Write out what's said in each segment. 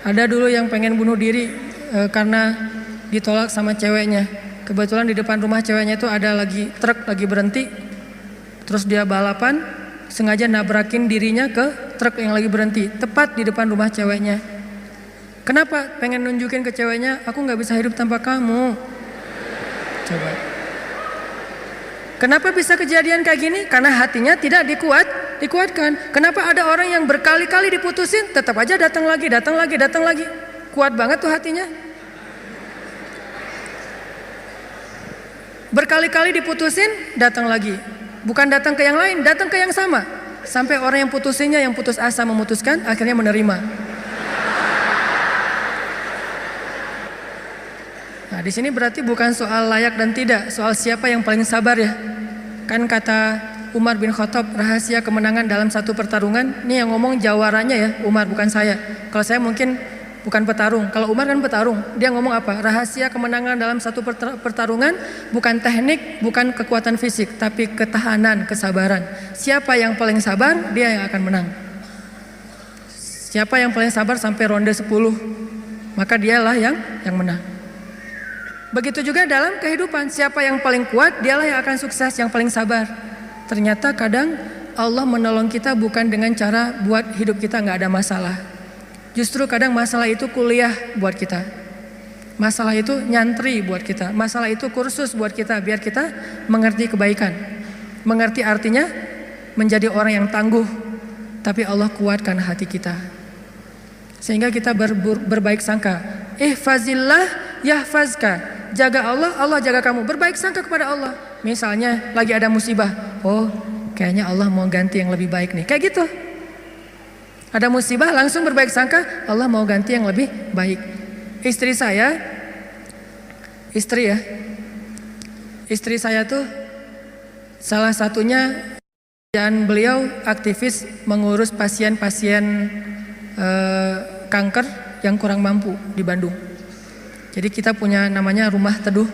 Ada dulu yang pengen bunuh diri karena ditolak sama ceweknya. Kebetulan di depan rumah ceweknya itu ada lagi truk lagi berhenti. Terus dia balapan, sengaja nabrakin dirinya ke truk yang lagi berhenti, tepat di depan rumah ceweknya. Kenapa? Pengen nunjukin ke ceweknya, aku nggak bisa hidup tanpa kamu. Coba. Kenapa bisa kejadian kayak gini? Karena hatinya tidak dikuatkan. Kenapa ada orang yang berkali-kali diputusin, tetap aja datang lagi. Kuat banget tuh hatinya. Berkali-kali diputusin, datang lagi. Bukan datang ke yang lain, datang ke yang sama. Sampai orang yang putusinnya, yang putus asa memutuskan, akhirnya menerima. Nah, di sini berarti bukan soal layak dan tidak, soal siapa yang paling sabar ya. Kan kata Umar bin Khattab, rahasia kemenangan dalam satu pertarungan, ini yang ngomong jawaranya ya, Umar bukan saya. Kalau saya mungkin bukan petarung, kalau Umar kan petarung. Dia ngomong apa? Rahasia kemenangan dalam satu pertarungan bukan teknik, bukan kekuatan fisik, tapi ketahanan, kesabaran. Siapa yang paling sabar, dia yang akan menang. Siapa yang paling sabar sampai ronde 10, maka dialah yang menang. Begitu juga dalam kehidupan, siapa yang paling kuat, dialah yang akan sukses, yang paling sabar. Ternyata kadang Allah menolong kita bukan dengan cara buat hidup kita nggak ada masalah. Justru kadang masalah itu kuliah buat kita. Masalah itu nyantri buat kita. Masalah itu kursus buat kita, biar kita mengerti kebaikan. Mengerti artinya menjadi orang yang tangguh, tapi Allah kuatkan hati kita. Sehingga kita berbaik sangka. Ihfazillah yahfazka. Jaga Allah, Allah jaga kamu. Berbaik sangka kepada Allah. Misalnya lagi ada musibah, oh kayaknya Allah mau ganti yang lebih baik nih. Kayak gitu. Ada musibah langsung berbaik sangka, Allah mau ganti yang lebih baik. Istri saya tuh salah satunya, dan beliau aktivis mengurus pasien-pasien kanker yang kurang mampu di Bandung. Jadi kita punya namanya rumah teduh,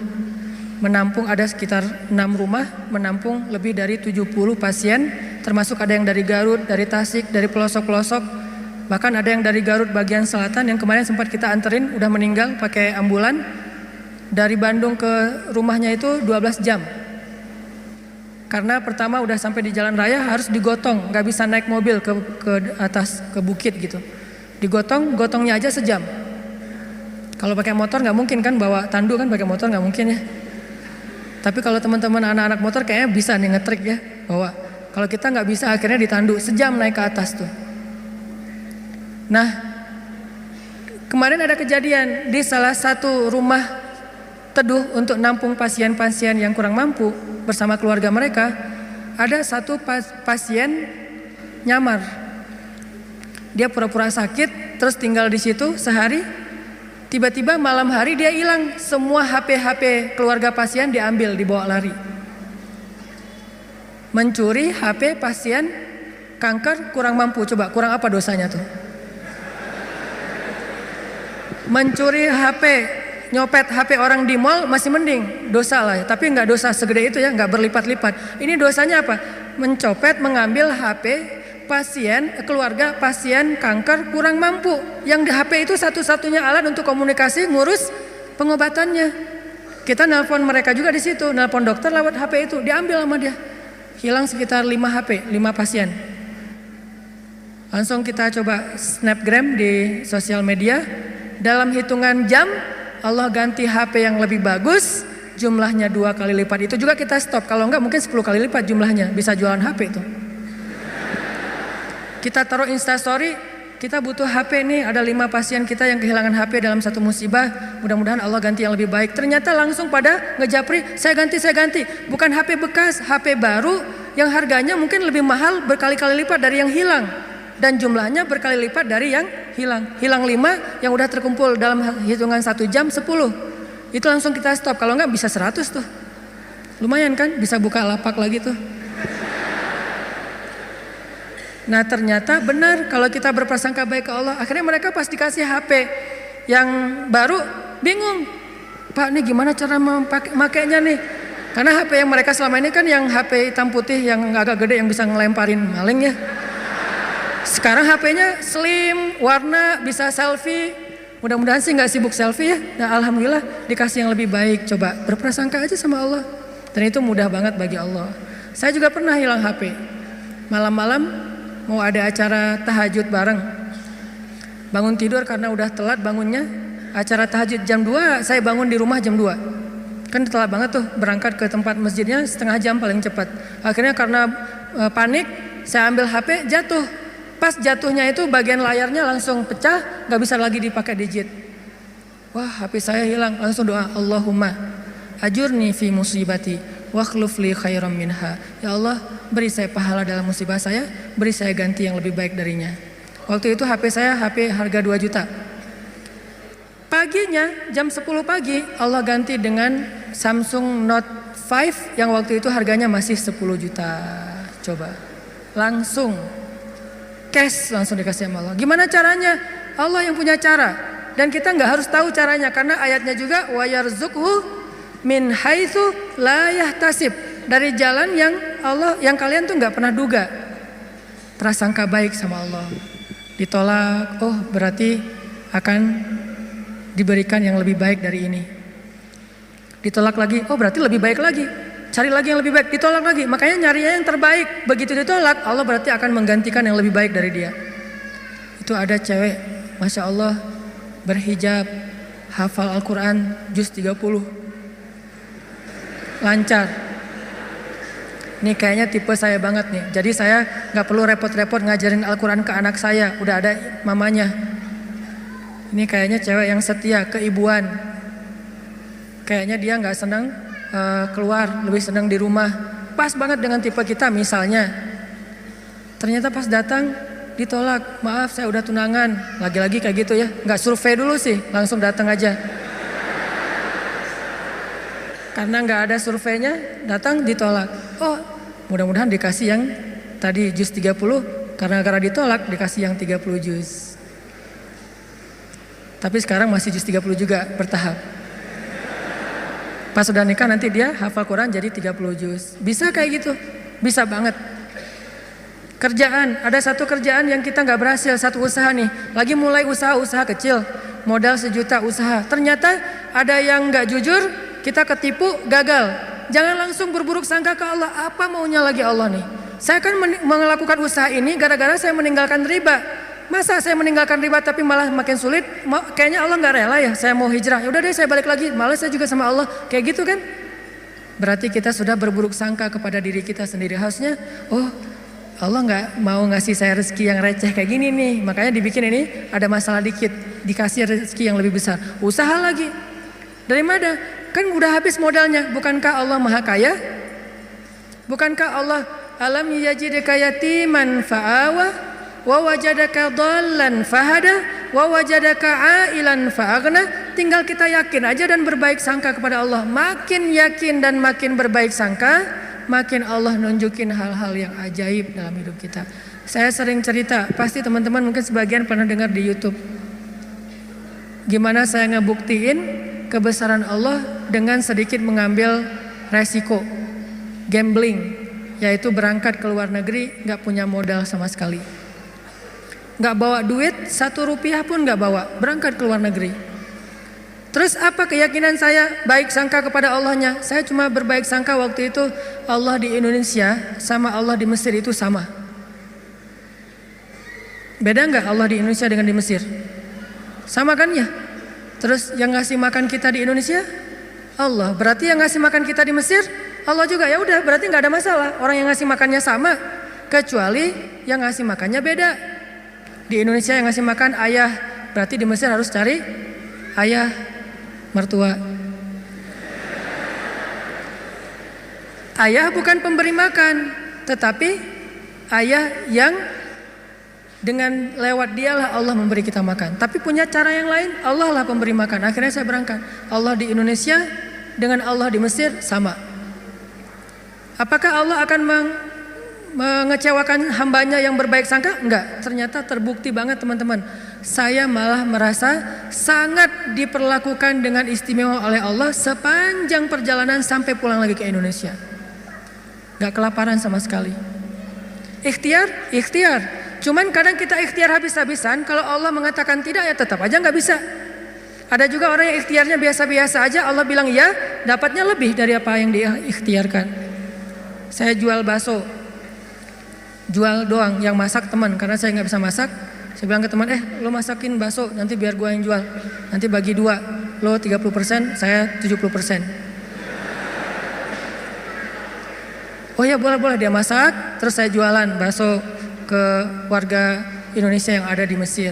menampung ada sekitar 6 rumah, menampung lebih dari 70 pasien, termasuk ada yang dari Garut, dari Tasik, dari pelosok-pelosok, bahkan ada yang dari Garut bagian selatan yang kemarin sempat kita anterin, udah meninggal pakai ambulan. Dari Bandung ke rumahnya itu 12 jam. Karena pertama udah sampai di jalan raya harus digotong, nggak bisa naik mobil ke atas, ke bukit gitu. Gotongnya aja sejam. Kalau pakai motor nggak mungkin kan, bawa tandu kan, pakai motor nggak mungkin ya. Tapi kalau teman-teman anak-anak motor kayaknya bisa nih ngetrik ya, bawa. Kalau kita nggak bisa, akhirnya ditandu sejam naik ke atas tuh. Nah, kemarin ada kejadian di salah satu rumah teduh untuk nampung pasien-pasien yang kurang mampu bersama keluarga mereka. Ada satu pasien nyamar. Dia pura-pura sakit, terus tinggal di situ sehari. Tiba-tiba malam hari dia hilang, semua HP keluarga pasien diambil, dibawa lari. Mencuri HP pasien kanker kurang mampu, coba kurang apa dosanya tuh? Mencuri HP, nyopet HP orang di mall masih mending, dosa lah ya. Tapi nggak dosa segede itu ya, nggak berlipat-lipat. Ini dosanya apa? Mencopet, mengambil HP pasien, keluarga pasien kanker kurang mampu, yang di HP itu satu-satunya alat untuk komunikasi, ngurus pengobatannya. Kita nelpon mereka juga di situ, nelpon dokter lewat HP itu, diambil sama dia. Hilang sekitar 5 HP, 5 pasien. Langsung kita coba snapgram di sosial media. Dalam hitungan jam Allah ganti HP yang lebih bagus, jumlahnya 2 kali lipat. Itu juga kita stop, kalau enggak mungkin 10 kali lipat jumlahnya, bisa jualan HP itu. Kita taruh Instastory, kita butuh HP nih, ada 5 pasien kita yang kehilangan HP dalam satu musibah, mudah-mudahan Allah ganti yang lebih baik. Ternyata langsung pada ngejapri, saya ganti. Bukan HP bekas, HP baru yang harganya mungkin lebih mahal berkali-kali lipat dari yang hilang. Dan jumlahnya berkali lipat dari yang hilang. Hilang 5, yang udah terkumpul dalam hitungan 1 jam 10. Itu langsung kita stop, kalau enggak bisa 100 tuh. Lumayan kan, bisa buka lapak lagi tuh. Nah ternyata benar, kalau kita berprasangka baik ke Allah, akhirnya mereka pas dikasih HP yang baru bingung, Pak ini gimana cara memakainya nih? Karena HP yang mereka selama ini kan yang HP hitam putih yang agak gede yang bisa ngelemparin maling ya. Sekarang HP-nya slim, warna, bisa selfie. Mudah-mudahan sih nggak sibuk selfie ya. Nah alhamdulillah dikasih yang lebih baik. Coba berprasangka aja sama Allah. Dan itu mudah banget bagi Allah. Saya juga pernah hilang HP. Malam-malam mau ada acara tahajud bareng. Bangun tidur karena udah telat bangunnya. Acara tahajud jam 2, saya bangun di rumah jam 2. Kan telat banget tuh berangkat ke tempat masjidnya setengah jam paling cepat. Akhirnya karena panik saya ambil HP jatuh. Pas jatuhnya itu bagian layarnya langsung pecah, gak bisa lagi dipakai digit. Wah HP saya hilang, langsung doa Allahumma ajurni fi musibati wa akhlif li khairam minha. Ya Allah beri saya pahala dalam musibah saya, beri saya ganti yang lebih baik darinya. Waktu itu HP saya HP harga 2 juta. Paginya jam 10 pagi Allah ganti dengan Samsung Note 5 yang waktu itu harganya masih 10 juta. Coba langsung cash langsung dikasih sama Allah. Gimana caranya? Allah yang punya cara. Dan kita nggak harus tahu caranya karena ayatnya juga wa yarzuqhu min haitsu la yahtasib. Dari jalan yang Allah yang kalian tuh nggak pernah duga. Prasangka baik sama Allah. Ditolak, oh berarti akan diberikan yang lebih baik dari ini. Ditolak lagi, oh berarti lebih baik lagi. Cari lagi yang lebih baik, ditolak lagi. Makanya nyarinya yang terbaik. Begitu ditolak, Allah berarti akan menggantikan yang lebih baik dari dia. Itu ada cewek, Masya Allah, berhijab, hafal Al-Quran, juz 30. Lancar. Ini kayaknya tipe saya banget nih. Jadi saya gak perlu repot-repot ngajarin Al-Quran ke anak saya. Udah ada mamanya. Ini kayaknya cewek yang setia, keibuan. Kayaknya dia gak senang keluar, lebih senang di rumah. Pas banget dengan tipe kita misalnya. Ternyata pas datang ditolak, maaf saya udah tunangan. Lagi-lagi kayak gitu ya, gak survei dulu sih, langsung datang aja. Karena gak ada surveinya, datang ditolak. Oh mudah-mudahan dikasih yang tadi juz 30, karena ditolak dikasih yang 30 juz. Tapi sekarang masih juz 30 juga bertahap. Pas sudah nikah nanti dia hafal Quran jadi 30 juz. Bisa kayak gitu, bisa banget. Kerjaan, ada satu kerjaan yang kita gak berhasil, satu usaha nih. Lagi mulai usaha kecil, modal 1 juta usaha. Ternyata ada yang gak jujur, kita ketipu, gagal. Jangan langsung berburuk sangka ke Allah, apa maunya lagi Allah nih. Saya kan melakukan usaha ini gara-gara saya meninggalkan riba. Masa saya meninggalkan riba tapi malah makin sulit? Kayaknya Allah gak rela ya, saya mau hijrah. Ya udah deh saya balik lagi, malah saya juga sama Allah. Kayak gitu kan? Berarti kita sudah berburuk sangka kepada diri kita sendiri. Harusnya, oh Allah gak mau ngasih saya rezeki yang receh kayak gini nih. Makanya dibikin ini ada masalah dikit, dikasih rezeki yang lebih besar. Usaha lagi. Dari mana? Kan udah habis modalnya. Bukankah Allah maha kaya? Bukankah Allah alam yajidka yatiman fa'awa wa wajadaka dhallan fahada wa wajadaka ailan fa'aghna. Tinggal kita yakin aja dan berbaik sangka kepada Allah. Makin yakin dan makin berbaik sangka, makin Allah nunjukin hal-hal yang ajaib dalam hidup kita. Saya sering cerita, pasti teman-teman mungkin sebagian pernah dengar di YouTube. Gimana saya ngebuktiin kebesaran Allah dengan sedikit mengambil resiko gambling, yaitu berangkat ke luar negeri gak punya modal sama sekali. Gak bawa duit, 1 rupiah pun gak bawa, berangkat ke luar negeri. Terus apa keyakinan saya? Baik sangka kepada Allahnya. Saya cuma berbaik sangka waktu itu Allah di Indonesia sama Allah di Mesir itu sama. Beda gak Allah di Indonesia dengan di Mesir? Sama kan ya? Terus yang ngasih makan kita di Indonesia? Allah. Berarti yang ngasih makan kita di Mesir? Allah juga. Ya udah, berarti gak ada masalah. Orang yang ngasih makannya sama, kecuali yang ngasih makannya beda. Di Indonesia yang ngasih makan ayah, berarti di Mesir harus cari ayah mertua. Ayah bukan pemberi makan, tetapi ayah yang dengan lewat dialah Allah memberi kita makan. Tapi punya cara yang lain, Allah lah pemberi makan. Akhirnya saya berangkat. Allah di Indonesia dengan Allah di Mesir sama. Apakah Allah akan mengecewakan hambanya yang berbaik sangka? Enggak, ternyata terbukti banget teman-teman. Saya malah merasa sangat diperlakukan dengan istimewa oleh Allah sepanjang perjalanan sampai pulang lagi ke Indonesia. Enggak kelaparan sama sekali. Ikhtiar. Cuman kadang kita ikhtiar habis-habisan, kalau Allah mengatakan tidak ya tetap aja nggak bisa. Ada juga orang yang ikhtiarnya biasa-biasa aja, Allah bilang ya, dapatnya lebih dari apa yang dia ikhtiarkan. Saya jual bakso, jual doang, yang masak teman, karena saya nggak bisa masak. Saya bilang ke teman, lo masakin bakso, nanti biar gua yang jual. Nanti bagi 2, lo 30%, saya 70%. Oh ya boleh, dia masak, terus saya jualan bakso ke warga Indonesia yang ada di Mesir.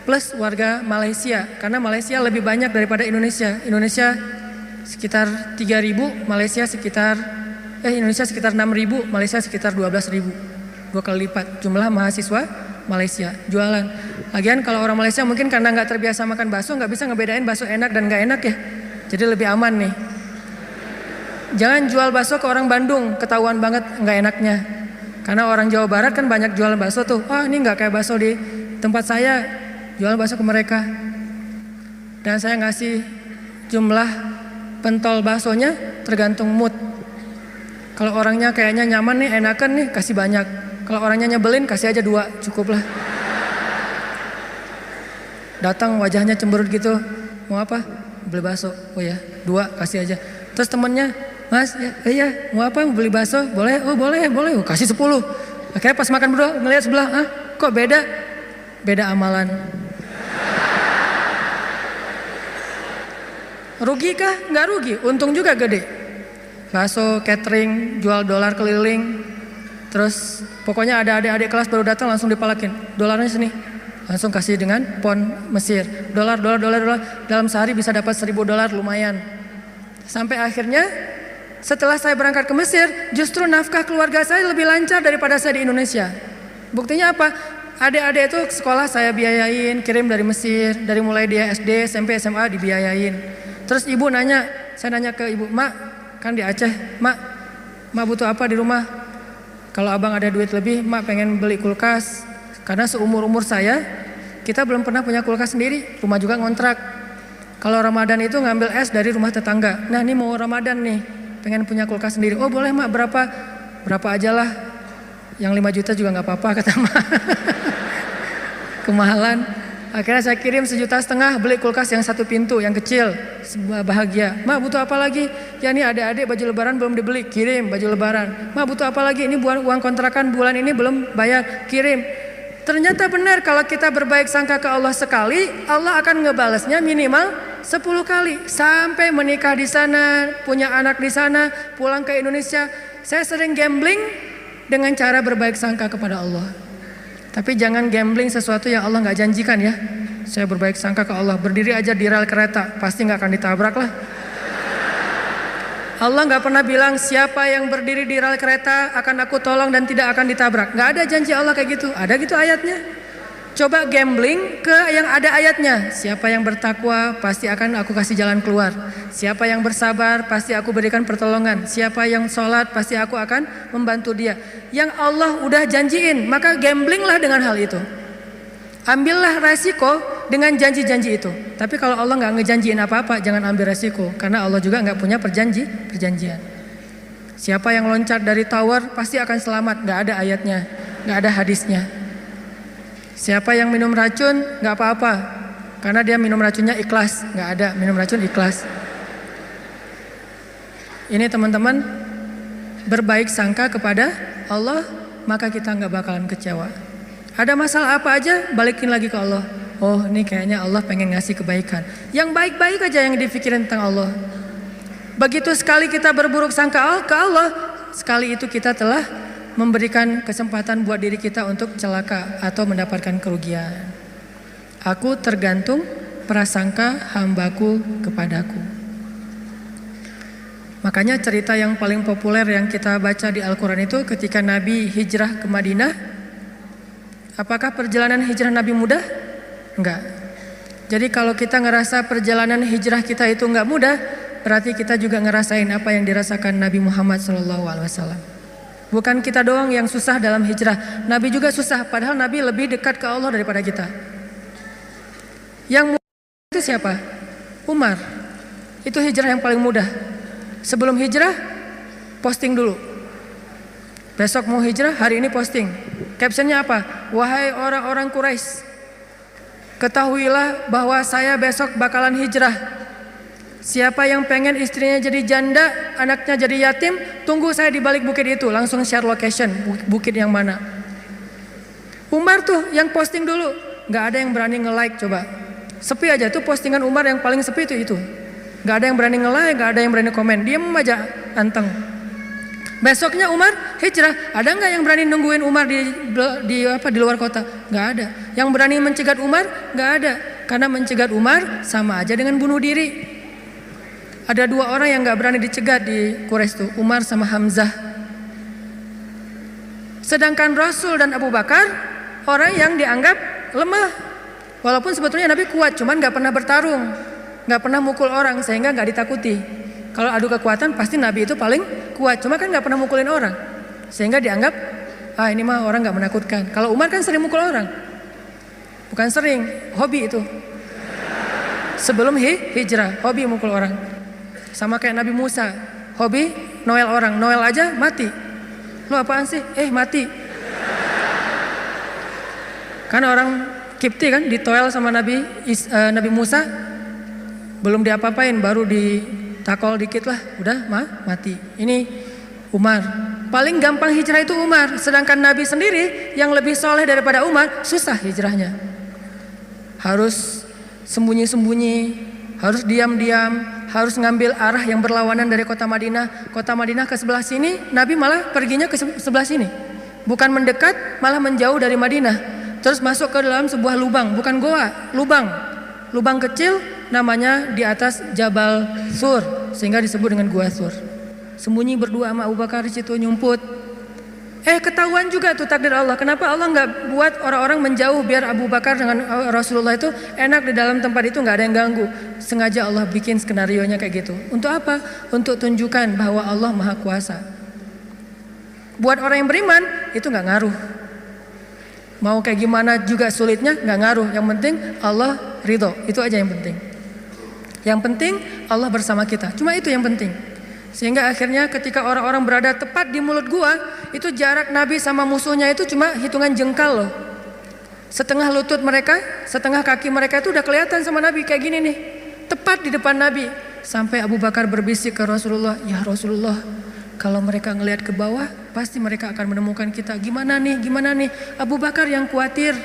Plus warga Malaysia, karena Malaysia lebih banyak daripada Indonesia. Indonesia sekitar 3.000, Indonesia sekitar 6.000, Malaysia sekitar 12.000. 2 kali lipat jumlah mahasiswa Malaysia. Jualan. Lagian kalau orang Malaysia mungkin karena nggak terbiasa makan bakso, nggak bisa ngebedain bakso enak dan nggak enak ya. Jadi lebih aman nih. Jangan jual bakso ke orang Bandung, ketahuan banget nggak enaknya. Karena orang Jawa Barat kan banyak jualan bakso tuh. Ini nggak kayak bakso di tempat saya. Jual bakso ke mereka. Dan saya ngasih jumlah pentol baksonya tergantung mood. Kalau orangnya kayaknya nyaman nih, enakan nih, kasih banyak. Kalau orangnya nyebelin, kasih aja 2, cukup lah. Datang wajahnya cemberut gitu, mau apa? Beli bakso. Oh ya, 2 kasih aja. Terus temennya, Mas, iya, mau apa? Mau beli bakso? Boleh? Oh boleh. Oh, kasih 10. Akhirnya pas makan berdua, ngeliat sebelah, kok beda? Beda amalan. Rugi kah? Nggak rugi, untung juga gede. Bakso, catering, jual dolar keliling. Terus pokoknya ada adik-adik kelas baru datang langsung dipalakin. Dolarnya sini. Langsung kasih dengan pon Mesir. Dolar. Dalam sehari bisa dapat $1.000 lumayan. Sampai akhirnya setelah saya berangkat ke Mesir, justru nafkah keluarga saya lebih lancar daripada saya di Indonesia. Buktinya apa? Adik-adik itu sekolah saya biayain, kirim dari Mesir. Dari mulai dia SD, SMP, SMA dibiayain. Terus ibu nanya, saya nanya ke ibu, Mak, kan di Aceh, Mak butuh apa di rumah? Kalau abang ada duit lebih, Mak pengen beli kulkas. Karena seumur-umur saya, kita belum pernah punya kulkas sendiri, rumah juga ngontrak. Kalau Ramadan itu ngambil es dari rumah tetangga. Nah ini mau Ramadan nih, pengen punya kulkas sendiri. Oh boleh Mak, berapa aja lah. Yang 5 juta juga gak apa-apa kata Mak. Kemahalan. Akhirnya saya kirim 1,5 juta beli kulkas yang 1 pintu, yang kecil. Bahagia. Mak butuh apa lagi? Ya ini adik-adik baju lebaran belum dibeli, kirim baju lebaran. Mak butuh apa lagi? Ini uang kontrakan bulan ini belum bayar, kirim. Ternyata benar kalau kita berbaik sangka ke Allah sekali, Allah akan ngebalasnya minimal 10 kali. Sampai menikah di sana, punya anak di sana, pulang ke Indonesia. Saya sering gambling dengan cara berbaik sangka kepada Allah. Tapi jangan gambling sesuatu yang Allah gak janjikan ya. Saya berbaik sangka ke Allah, berdiri aja di rel kereta, pasti gak akan ditabrak lah. Allah gak pernah bilang siapa yang berdiri di rel kereta akan aku tolong dan tidak akan ditabrak. Gak ada janji Allah kayak gitu. Ada gitu ayatnya. Coba gambling ke yang ada ayatnya. Siapa yang bertakwa pasti akan aku kasih jalan keluar. Siapa yang bersabar pasti aku berikan pertolongan. Siapa yang sholat pasti aku akan membantu dia. Yang Allah udah janjiin, maka gamblinglah dengan hal itu. Ambillah resiko dengan janji-janji itu. Tapi kalau Allah gak ngejanjiin apa-apa, jangan ambil resiko. Karena Allah juga gak punya perjanjian. Siapa yang loncat dari tower pasti akan selamat. Gak ada ayatnya, gak ada hadisnya. Siapa yang minum racun gak apa-apa. Karena dia minum racunnya ikhlas. Gak ada minum racun ikhlas. Ini teman-teman, berbaik sangka kepada Allah, maka kita gak bakalan kecewa. Ada masalah apa aja, balikin lagi ke Allah. Oh ini kayaknya Allah pengen ngasih kebaikan. Yang baik-baik aja yang dipikirin tentang Allah. Begitu sekali kita berburuk sangka ke Allah, sekali itu kita telah memberikan kesempatan buat diri kita untuk celaka atau mendapatkan kerugian. Aku tergantung prasangka hambaku kepadaku. Makanya cerita yang paling populer yang kita baca di Al-Quran itu ketika Nabi hijrah ke Madinah. Apakah perjalanan hijrah Nabi mudah? Enggak. Jadi kalau kita ngerasa perjalanan hijrah kita itu enggak mudah, berarti kita juga ngerasain apa yang dirasakan Nabi Muhammad SAW. Bukan kita doang yang susah dalam hijrah, Nabi juga susah, padahal Nabi lebih dekat ke Allah daripada kita. Yang mudah itu siapa? Umar. Itu hijrah yang paling mudah. Sebelum hijrah, posting dulu. Besok mau hijrah, hari ini posting. Captionnya apa? Wahai orang-orang Quraisy, ketahuilah bahwa saya besok bakalan hijrah. Siapa yang pengen istrinya jadi janda, anaknya jadi yatim, tunggu saya di balik bukit itu. Langsung share location, bukit yang mana. Umar tuh yang posting dulu, nggak ada yang berani nge-like coba. Sepi aja tuh postingan Umar yang paling sepi itu. Nggak ada yang berani nge-like, nggak ada yang berani komen, diam aja anteng. Besoknya Umar hijrah, ada nggak yang berani nungguin Umar di luar kota? Nggak ada. Yang berani mencegat Umar? Nggak ada. Karena mencegat Umar sama aja dengan bunuh diri. Ada dua orang yang nggak berani dicegat di Quraisy tuh, Umar sama Hamzah. Sedangkan Rasul dan Abu Bakar orang yang dianggap lemah, walaupun sebetulnya Nabi kuat, cuman nggak pernah bertarung, nggak pernah mukul orang sehingga nggak ditakuti. Kalau adu kekuatan pasti Nabi itu paling kuat, cuma kan nggak pernah mukulin orang, sehingga dianggap ini mah orang nggak menakutkan. Kalau Umar kan sering mukul orang, bukan sering, hobi itu. Sebelum hijrah, hobi mukul orang. Sama kayak Nabi Musa, hobi Noel orang, Noel aja mati. Lo apaan sih? Mati. Kan orang Kipti kan ditoel sama Nabi Musa, belum diapa-apain, baru ditakol dikit lah, udah mati. Ini Umar. Paling gampang hijrah itu Umar, sedangkan Nabi sendiri yang lebih soleh daripada Umar, susah hijrahnya. Harus sembunyi-sembunyi, harus diam-diam, harus ngambil arah yang berlawanan dari kota Madinah. Kota Madinah ke sebelah sini, Nabi malah perginya ke sebelah sini. Bukan mendekat, malah menjauh dari Madinah. Terus masuk ke dalam sebuah lubang, bukan goa, lubang. Lubang kecil namanya di atas Jabal Sur, sehingga disebut dengan Gua Sur. Sembunyi berdua sama Abu Bakar di situ nyumput. Ketahuan juga tuh takdir Allah. Kenapa Allah nggak buat orang-orang menjauh biar Abu Bakar dengan Rasulullah itu enak di dalam tempat itu, nggak ada yang ganggu. Sengaja Allah bikin skenarionya kayak gitu. Untuk apa? Untuk tunjukkan bahwa Allah Maha Kuasa. Buat orang yang beriman itu nggak ngaruh. Mau kayak gimana juga sulitnya nggak ngaruh. Yang penting Allah ridho. Itu aja yang penting. Yang penting Allah bersama kita. Cuma itu yang penting. Sehingga akhirnya ketika orang-orang berada tepat di mulut gua, itu jarak Nabi sama musuhnya itu cuma hitungan jengkal loh. Setengah lutut mereka, setengah kaki mereka itu udah kelihatan sama Nabi kayak gini nih. Tepat di depan Nabi. Sampai Abu Bakar berbisik ke Rasulullah, "Ya Rasulullah, kalau mereka ngelihat ke bawah, pasti mereka akan menemukan kita. Gimana nih? Gimana nih?" Abu Bakar yang khawatir.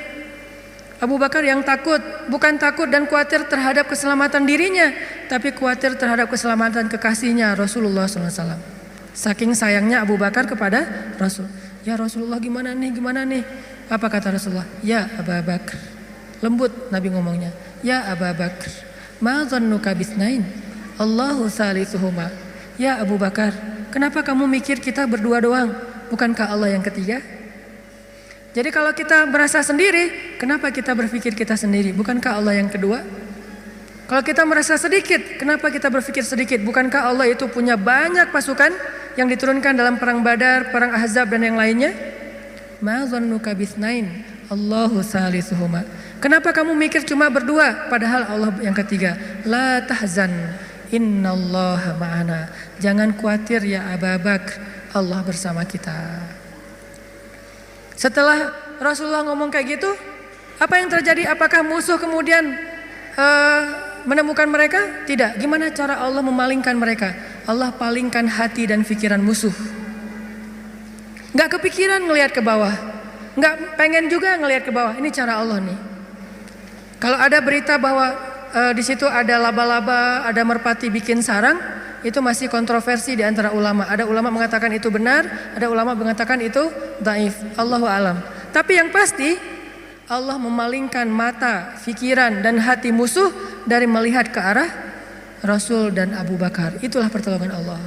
Abu Bakar yang takut, bukan takut dan khawatir terhadap keselamatan dirinya, tapi khawatir terhadap keselamatan kekasihnya Rasulullah SAW. Saking sayangnya Abu Bakar kepada Rasul. "Ya Rasulullah, gimana nih? Apa kata Rasulullah? "Ya Abu Bakar." Lembut Nabi ngomongnya. "Ya Abu Bakar, ma dhannuka bisnain? Allahu salisuhuma." Ya Abu Bakar, kenapa kamu mikir kita berdua doang? Bukankah Allah yang ketiga? Jadi kalau kita merasa sendiri, kenapa kita berpikir kita sendiri? Bukankah Allah yang kedua? Kalau kita merasa sedikit, kenapa kita berpikir sedikit? Bukankah Allah itu punya banyak pasukan yang diturunkan dalam perang Badar, perang Ahzab dan yang lainnya? Ma dhannuka bisnain? Allahu salisuhuma. Kenapa kamu mikir cuma berdua padahal Allah yang ketiga? La tahzan, innallaha ma'ana. Jangan khawatir ya Abu Bakar, Allah bersama kita. Setelah Rasulullah ngomong kayak gitu, apa yang terjadi? Apakah musuh kemudian menemukan mereka? Tidak. Gimana cara Allah memalingkan mereka? Allah palingkan hati dan pikiran musuh. Gak kepikiran ngelihat ke bawah, gak pengen juga ngelihat ke bawah. Ini cara Allah nih. Kalau ada berita bahwa di situ ada laba-laba, ada merpati bikin sarang, itu masih kontroversi di antara ulama. Ada ulama mengatakan itu benar, ada ulama mengatakan itu dhaif. Allahu a'lam. Tapi yang pasti Allah memalingkan mata, pikiran dan hati musuh dari melihat ke arah Rasul dan Abu Bakar. Itulah pertolongan Allah.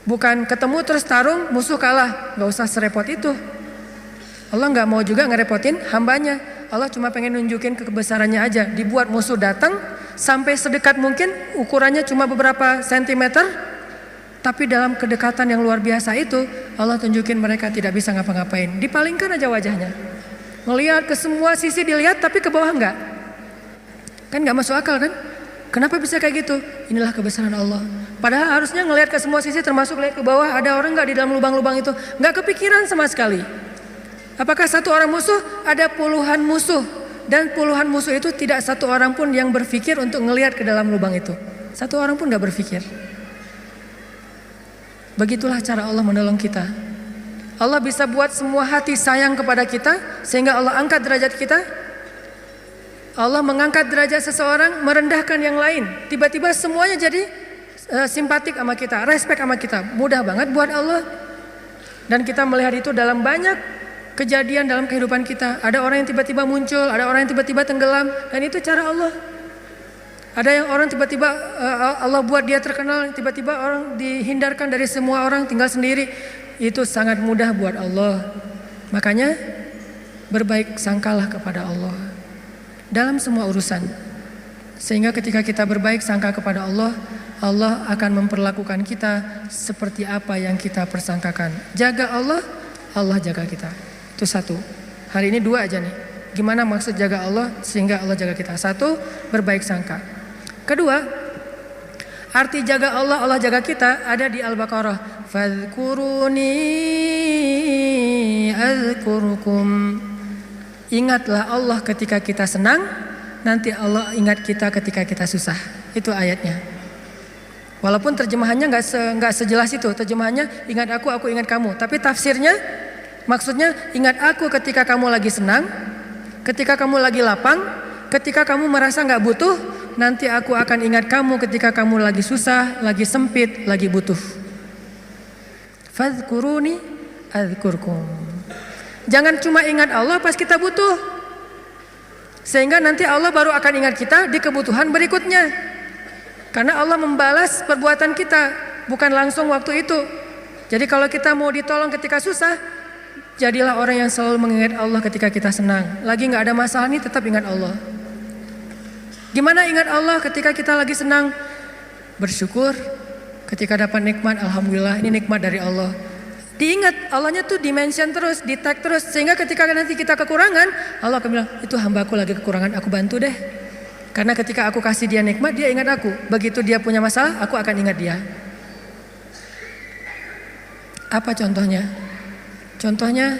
Bukan ketemu terus tarung, musuh kalah. Gak usah serepot itu. Allah gak mau juga ngerepotin hambanya. Allah cuma pengen nunjukin kebesarannya aja. Dibuat musuh datang sampai sedekat mungkin, ukurannya cuma beberapa sentimeter, tapi dalam kedekatan yang luar biasa itu Allah tunjukin mereka tidak bisa ngapa-ngapain. Dipalingkan aja wajahnya, ngelihat ke semua sisi dilihat, tapi ke bawah enggak. Kan gak masuk akal kan? Kenapa bisa kayak gitu? Inilah kebesaran Allah. Padahal harusnya ngelihat ke semua sisi, termasuk lihat ke bawah ada orang enggak di dalam lubang-lubang itu. Enggak kepikiran sama sekali. Apakah satu orang musuh? Ada puluhan musuh. Dan puluhan musuh itu tidak satu orang pun yang berpikir untuk ngelihat ke dalam lubang itu. Satu orang pun gak berpikir. Begitulah cara Allah menolong kita. Allah bisa buat semua hati sayang kepada kita, sehingga Allah angkat derajat kita. Allah mengangkat derajat seseorang, merendahkan yang lain. Tiba-tiba semuanya jadi simpatik sama kita, respect sama kita. Mudah banget buat Allah. Dan kita melihat itu dalam banyak kejadian dalam kehidupan kita. Ada orang yang tiba-tiba muncul, ada orang yang tiba-tiba tenggelam, dan itu cara Allah. Ada yang orang tiba-tiba Allah buat dia terkenal, tiba-tiba orang dihindarkan dari semua orang, tinggal sendiri. Itu sangat mudah buat Allah. Makanya berbaik sangkalah kepada Allah dalam semua urusan. Sehingga ketika kita berbaik sangka kepada Allah, Allah akan memperlakukan kita seperti apa yang kita persangkakan. Jaga Allah, Allah jaga kita. Itu satu. Hari ini dua aja nih. Gimana maksud jaga Allah sehingga Allah jaga kita? Satu, berbaik sangka. Kedua, arti jaga Allah, Allah jaga kita ada di Al-Baqarah. Fadhkuruni azkurkum. Ingatlah Allah ketika kita senang, nanti Allah ingat kita ketika kita susah. Itu ayatnya. Walaupun terjemahannya nggak sejelas itu. Terjemahannya ingat aku ingat kamu. Tapi tafsirnya maksudnya ingat aku ketika kamu lagi senang, ketika kamu lagi lapang, ketika kamu merasa nggak butuh. Nanti aku akan ingat kamu ketika kamu lagi susah, lagi sempit, lagi butuh. Fadhkuruni adzkurkum. Jangan cuma ingat Allah pas kita butuh. Sehingga nanti Allah baru akan ingat kita di kebutuhan berikutnya. Karena Allah membalas perbuatan kita, bukan langsung waktu itu. Jadi kalau kita mau ditolong ketika susah, jadilah orang yang selalu mengingat Allah ketika kita senang. Lagi gak ada masalah nih, tetap ingat Allah. Gimana ingat Allah ketika kita lagi senang? Bersyukur. Ketika dapat nikmat, alhamdulillah ini nikmat dari Allah. Diingat Allahnya tuh dimention terus, di tag terus. Sehingga ketika nanti kita kekurangan, Allah akan bilang, itu hambaku lagi kekurangan, aku bantu deh. Karena ketika aku kasih dia nikmat, dia ingat aku. Begitu dia punya masalah, aku akan ingat dia. Apa contohnya? Contohnya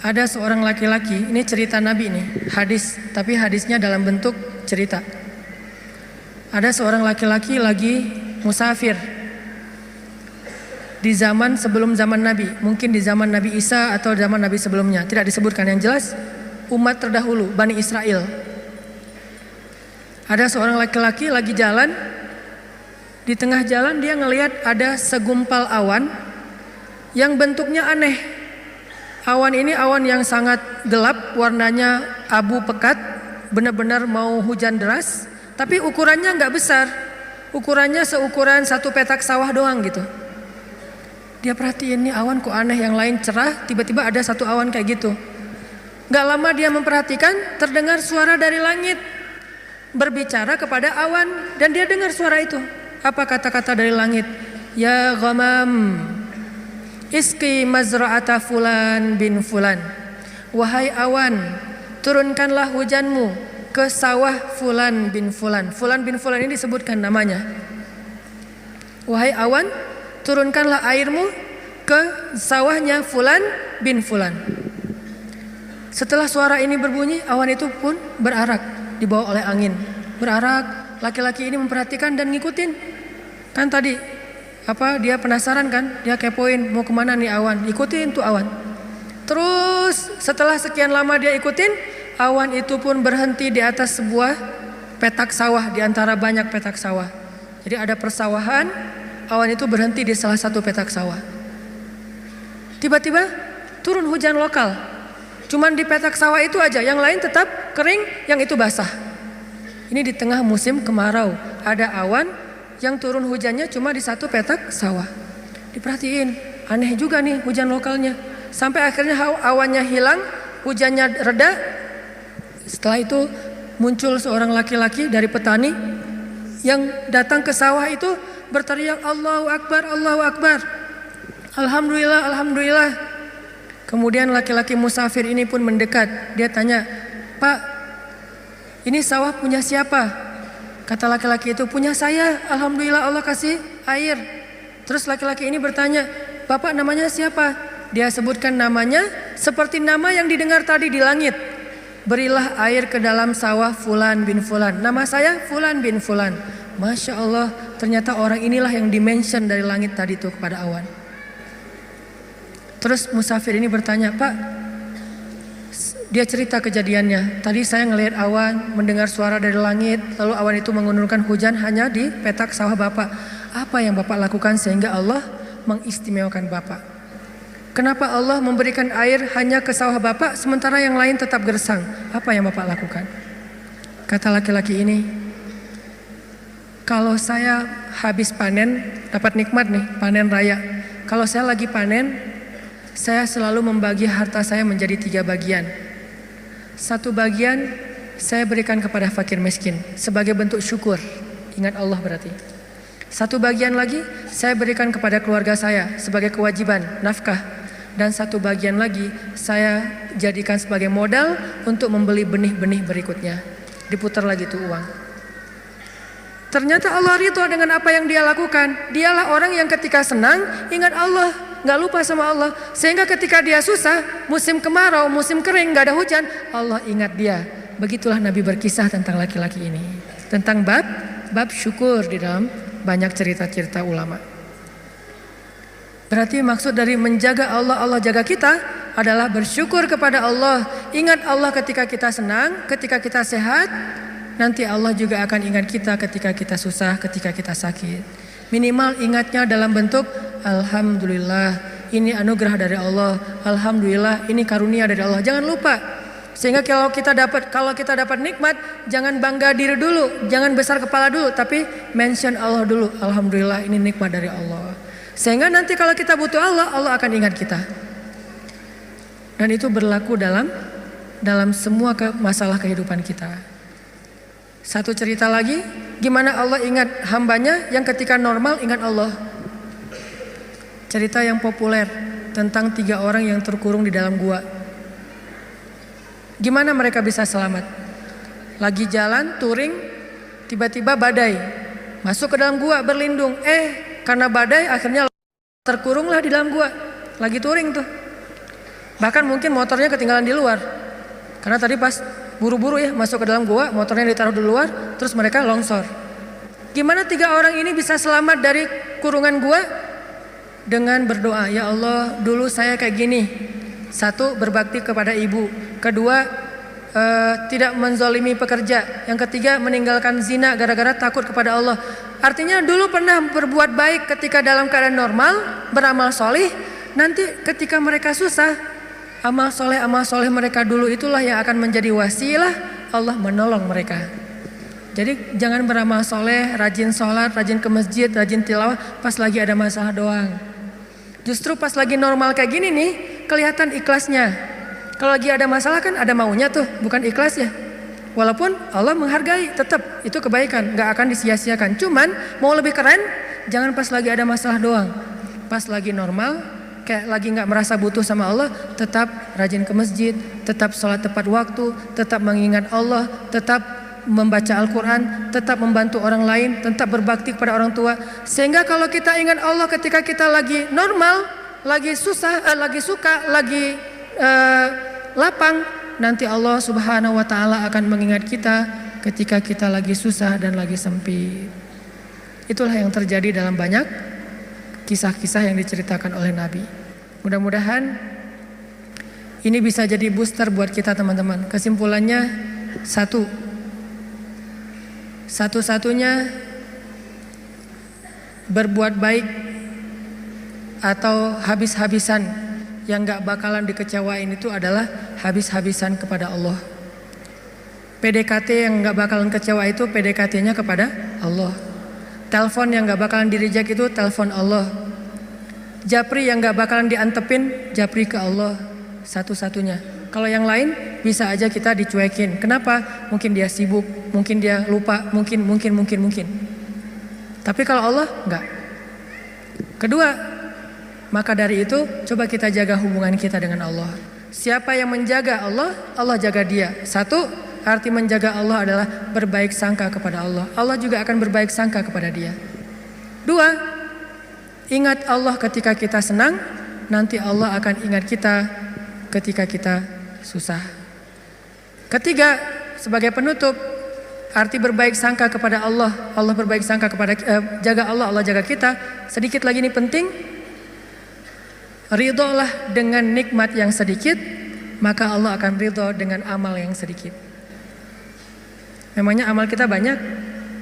ada seorang laki-laki, ini cerita Nabi nih, hadis, tapi hadisnya dalam bentuk cerita. Ada seorang laki-laki lagi musafir di zaman sebelum zaman Nabi, mungkin di zaman Nabi Isa atau zaman Nabi sebelumnya, tidak disebutkan. Yang jelas umat terdahulu, Bani Israel. Ada seorang laki-laki lagi jalan, di tengah jalan dia ngelihat ada segumpal awan yang bentuknya aneh. Awan ini awan yang sangat gelap, warnanya abu pekat, benar-benar mau hujan deras, tapi ukurannya nggak besar, ukurannya seukuran satu petak sawah doang gitu. Dia perhatiin nih awan kok aneh, yang lain cerah, tiba-tiba ada satu awan kayak gitu. Nggak lama dia memperhatikan, terdengar suara dari langit berbicara kepada awan, dan dia dengar suara itu. Apa kata-kata dari langit? Ya ghamam, iski mazra'ata fulan bin fulan. Wahai awan, turunkanlah hujanmu ke sawah fulan bin fulan. Fulan bin fulan ini disebutkan namanya. Wahai awan, turunkanlah airmu ke sawahnya fulan bin fulan. Setelah suara ini berbunyi, awan itu pun berarak, dibawa oleh angin. Berarak, laki-laki ini memperhatikan dan ngikutin. Kan tadi dia penasaran kan, dia kepoin mau kemana nih awan, ikutin tuh awan. Terus setelah sekian lama dia ikutin, awan itu pun berhenti di atas sebuah petak sawah, di antara banyak petak sawah. Jadi ada persawahan, awan itu berhenti di salah satu petak sawah. Tiba-tiba turun hujan lokal, cuman di petak sawah itu aja, yang lain tetap kering, yang itu basah. Ini di tengah musim kemarau, ada awan yang turun hujannya cuma di satu petak sawah. Diperhatiin, aneh juga nih hujan lokalnya. Sampai akhirnya awannya hilang, hujannya reda. Setelah itu muncul seorang laki-laki dari petani yang datang ke sawah itu berteriak, Allahu Akbar, Allahu Akbar, Alhamdulillah, Alhamdulillah. Kemudian laki-laki musafir ini pun mendekat. Dia tanya, Pak, ini sawah punya siapa? Kata laki-laki itu, punya saya, alhamdulillah Allah kasih air. Terus laki-laki ini bertanya, Bapak namanya siapa? dia sebutkan namanya seperti nama yang didengar tadi di langit. Berilah air ke dalam sawah Fulan bin Fulan. Nama saya Fulan bin Fulan. Masya Allah, ternyata orang inilah yang dimention dari langit tadi itu kepada awan. Terus musafir ini bertanya, Pak, dia cerita kejadiannya. Tadi saya ngelihat awan, mendengar suara dari langit, lalu awan itu menurunkan hujan hanya di petak sawah Bapak. Apa yang Bapak lakukan sehingga Allah mengistimewakan Bapak? Kenapa Allah memberikan air hanya ke sawah Bapak sementara yang lain tetap gersang? Apa yang Bapak lakukan? Kata laki-laki ini, kalau saya habis panen, dapat nikmat nih, panen raya. Kalau saya lagi panen, saya selalu membagi harta saya menjadi 3 bagian. 1 bagian saya berikan kepada fakir miskin sebagai bentuk syukur. Ingat Allah berarti. 1 bagian lagi saya berikan kepada keluarga saya sebagai kewajiban, nafkah. Dan 1 bagian lagi saya jadikan sebagai modal untuk membeli benih-benih berikutnya. Diputar lagi tuh uang. Ternyata Allah ridho dengan apa yang dia lakukan. Dialah orang yang ketika senang ingat Allah, gak lupa sama Allah. Sehingga ketika dia susah, musim kemarau, musim kering, gak ada hujan, Allah ingat dia. Begitulah Nabi berkisah tentang laki-laki ini. Tentang bab syukur di dalam banyak cerita-cerita ulama. Berarti maksud dari menjaga Allah, Allah jaga kita adalah bersyukur kepada Allah. Ingat Allah ketika kita senang, ketika kita sehat. Nanti Allah juga akan ingat kita ketika kita susah, ketika kita sakit. Minimal ingatnya dalam bentuk Alhamdulillah, ini anugerah dari Allah. Alhamdulillah, ini karunia dari Allah. Jangan lupa. Sehingga kalau kita dapat nikmat, jangan bangga diri dulu, jangan besar kepala dulu, tapi mention Allah dulu. Alhamdulillah, ini nikmat dari Allah. Sehingga nanti kalau kita butuh Allah, Allah akan ingat kita. Dan itu berlaku dalam semua masalah kehidupan kita. Satu cerita lagi, gimana Allah ingat hambanya yang ketika normal ingat Allah. Cerita yang populer tentang 3 orang yang terkurung di dalam gua. Gimana mereka bisa selamat? Lagi jalan touring, tiba-tiba badai, masuk ke dalam gua berlindung. Karena badai akhirnya terkurunglah di dalam gua. Lagi touring tuh. Bahkan mungkin motornya ketinggalan di luar. Karena tadi pas buru-buru ya masuk ke dalam gua, motornya ditaruh di luar, terus mereka longsor. Gimana 3 orang ini bisa selamat dari kurungan gua? Dengan berdoa, ya Allah, dulu saya kayak gini. 1, berbakti kepada ibu. 2, tidak menzalimi pekerja. Yang 3, meninggalkan zina gara-gara takut kepada Allah. Artinya dulu pernah berbuat baik ketika dalam keadaan normal, beramal soleh. Nanti ketika mereka susah, amal soleh mereka dulu itulah yang akan menjadi wasilah Allah menolong mereka. Jadi jangan beramal soleh, rajin sholat, rajin ke masjid, rajin tilawah pas lagi ada masalah doang. Justru pas lagi normal kayak gini nih, kelihatan ikhlasnya. Kalau lagi ada masalah kan ada maunya tuh, bukan ikhlas ya. Walaupun Allah menghargai, tetap itu kebaikan, gak akan disia-siakan. Cuman mau lebih keren, jangan pas lagi ada masalah doang. Pas lagi normal, kayak lagi gak merasa butuh sama Allah, tetap rajin ke masjid, tetap sholat tepat waktu, tetap mengingat Allah, tetap membaca Al-Quran, tetap membantu orang lain, tetap berbakti kepada orang tua. Sehingga kalau kita ingat Allah ketika kita lagi normal, lagi susah, lagi suka, lagi lapang, nanti Allah Subhanahu wa Ta'ala akan mengingat kita ketika kita lagi susah dan lagi sempit. Itulah yang terjadi dalam banyak kisah-kisah yang diceritakan oleh Nabi. Mudah-mudahan ini bisa jadi booster buat kita teman-teman. Kesimpulannya satu-satunya berbuat baik atau habis-habisan yang gak bakalan dikecewain itu adalah habis-habisan kepada Allah. PDKT yang gak bakalan kecewa itu PDKT-nya kepada Allah. Telepon yang gak bakalan di-reject itu telepon Allah. Japri yang gak bakalan diantepin, japri ke Allah. Satu-satunya. Kalau yang lain bisa aja kita dicuekin. Kenapa? Mungkin dia sibuk, mungkin dia lupa, mungkin. Tapi kalau Allah enggak. Kedua, maka dari itu coba kita jaga hubungan kita dengan Allah. Siapa yang menjaga Allah, Allah jaga dia. 1, arti menjaga Allah adalah berbaik sangka kepada Allah. Allah juga akan berbaik sangka kepada dia. 2, ingat Allah ketika kita senang, nanti Allah akan ingat kita ketika kita susah. Ketiga, sebagai penutup, arti berbaik sangka kepada Allah. Allah berbaik sangka kepada jaga Allah, Allah jaga kita. Sedikit lagi ini penting. Ridholah dengan nikmat yang sedikit, maka Allah akan ridho dengan amal yang sedikit. Memangnya amal kita banyak.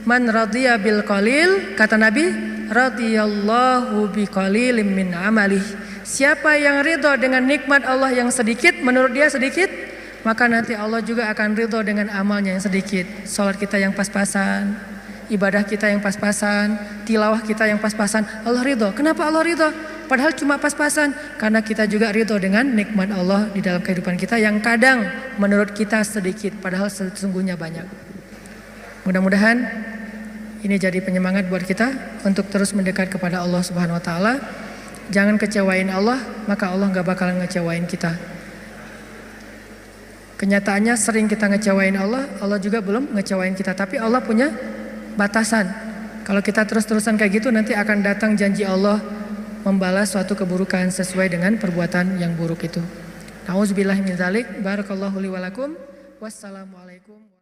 Man radhiya bil qalil, kata Nabi, radhiyallahu bi qalilim min amalih. Siapa yang ridho dengan nikmat Allah yang sedikit, menurut dia sedikit, maka nanti Allah juga akan ridho dengan amalnya yang sedikit. Salat kita yang pas-pasan, ibadah kita yang pas-pasan, tilawah kita yang pas-pasan, Allah ridho. Kenapa Allah ridho? Padahal cuma pas-pasan, karena kita juga ridho dengan nikmat Allah di dalam kehidupan kita yang kadang menurut kita sedikit, padahal sesungguhnya banyak. Mudah-mudahan ini jadi penyemangat buat kita untuk terus mendekat kepada Allah Subhanahu Wa Taala. Jangan kecewain Allah, maka Allah gak bakalan ngecewain kita. Kenyataannya sering kita ngecewain Allah, Allah juga belum ngecewain kita. Tapi Allah punya batasan. Kalau kita terus-terusan kayak gitu, nanti akan datang janji Allah membalas suatu keburukan sesuai dengan perbuatan yang buruk itu. Nauzubillahi min dzalik. Barakallahu li wa lakum. Wassalamualaikum.